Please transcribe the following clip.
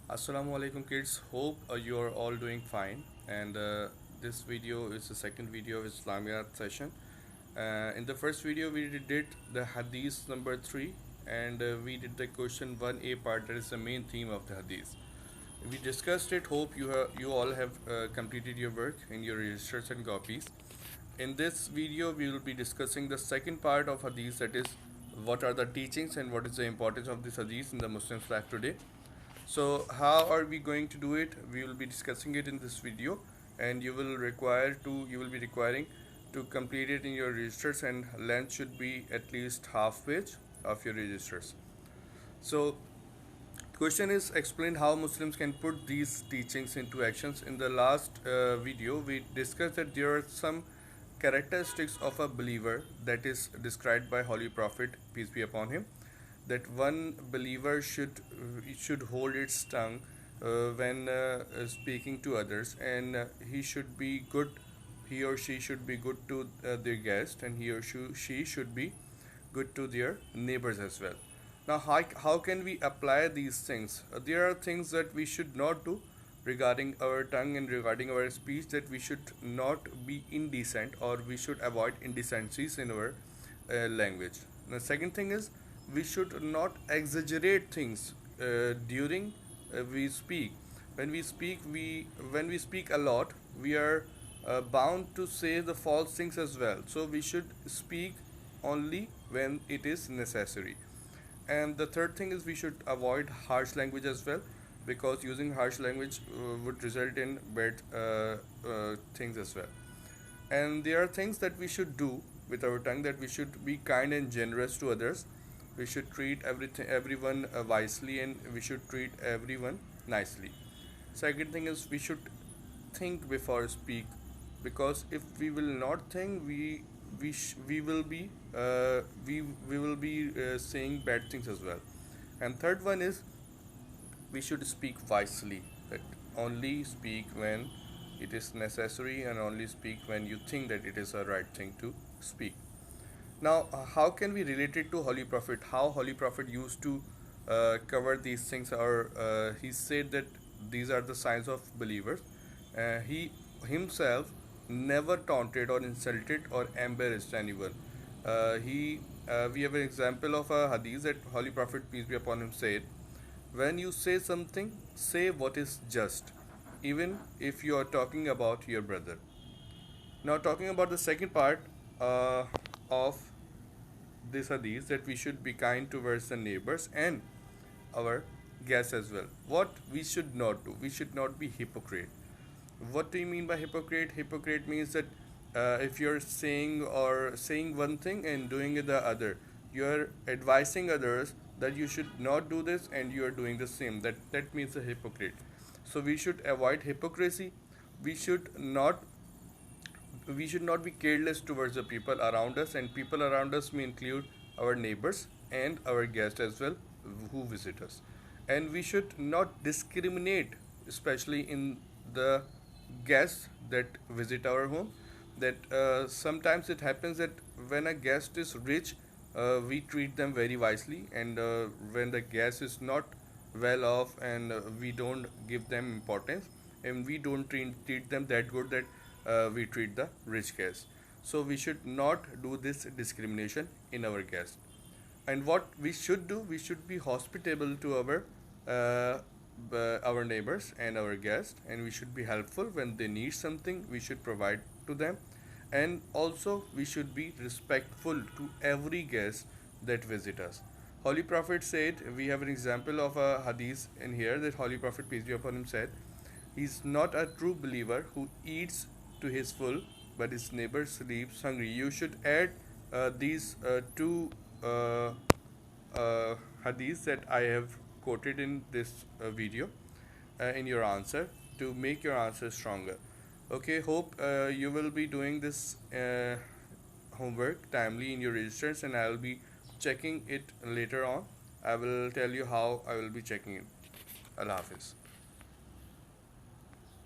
Assalamu alaikum kids, hope you are all doing fine, and this video is the second video of Islamiyat session. In the first video we did the Hadith number 3, and we did the question 1a part, that is the main theme of the Hadith. We discussed it. Hope you all have completed your work in your registers and copies. In this video we will be discussing the second part of Hadith, that is what are the teachings and what is the importance of this Hadith in the Muslim's life today. So how are we going to do it? We will be discussing it in this video, and you will be requiring to complete it in your registers, and length should be at least half page of your registers. So question is, explain how Muslims can put these teachings into actions. In the last video we discussed that there are some characteristics of a believer that is described by Holy Prophet, peace be upon him, that one believer should hold its tongue when speaking to others, and he or she should be good to their guest, and she should be good to their neighbors as well. Now, how can we apply these things? There are things that we should not do regarding our tongue and regarding our speech, that we should not be indecent, or we should avoid indecencies in our language. The second thing is, we should not exaggerate things during we speak. When we speak a lot, we are bound to say the false things as well. So we should speak only when it is necessary. And the third thing is, we should avoid harsh language as well, because using harsh language would result in bad things as well. And there are things that we should do with our tongue, that we should be kind and generous to others. We should treat everyone wisely, and we should treat everyone nicely. Second thing is, we should think before speak, because if we will not think, we will be saying bad things as well. And third one is, we should speak wisely, that only speak when it is necessary, and only speak when you think that it is a right thing to speak. Now, how can we relate it to Holy Prophet? How Holy Prophet used to cover these things, or he said that these are the signs of believers. He himself never taunted or insulted or embarrassed anyone. We have an example of a hadith that Holy Prophet, peace be upon him, said, when you say something, say what is just, even if you are talking about your brother. Now, talking about the second part of this hadith, that we should be kind towards the neighbors and our guests as well. What we should not do, we should not be hypocrite. What do you mean by hypocrite? Hypocrite means that if you're saying one thing and doing the other, you're advising others that you should not do this, and you are doing the same. That means a hypocrite. So we should avoid hypocrisy. We should not be careless towards the people around us, and people around us may include our neighbors and our guests as well who visit us. And we should not discriminate, especially in the guests that visit our home. That sometimes it happens that when a guest is rich, we treat them very wisely, and when the guest is not well off, and we don't give them importance, and we don't treat them that good, that we treat the rich guests. So we should not do this discrimination in our guests. And what we should do, we should be hospitable to our neighbors and our guests, and we should be helpful when they need something. We should provide to them, and also we should be respectful to every guest that visit us. Holy Prophet said, we have an example of a hadith in here, that Holy Prophet, peace be upon him, said, he's not a true believer who eats to his full, but his neighbor sleeps hungry. You should add these two hadiths that I have quoted in this video in your answer, to make your answer stronger. Okay, hope you will be doing this homework timely in your registers, and I will be checking it later on. I will tell you how I will be checking it. Allah Hafiz.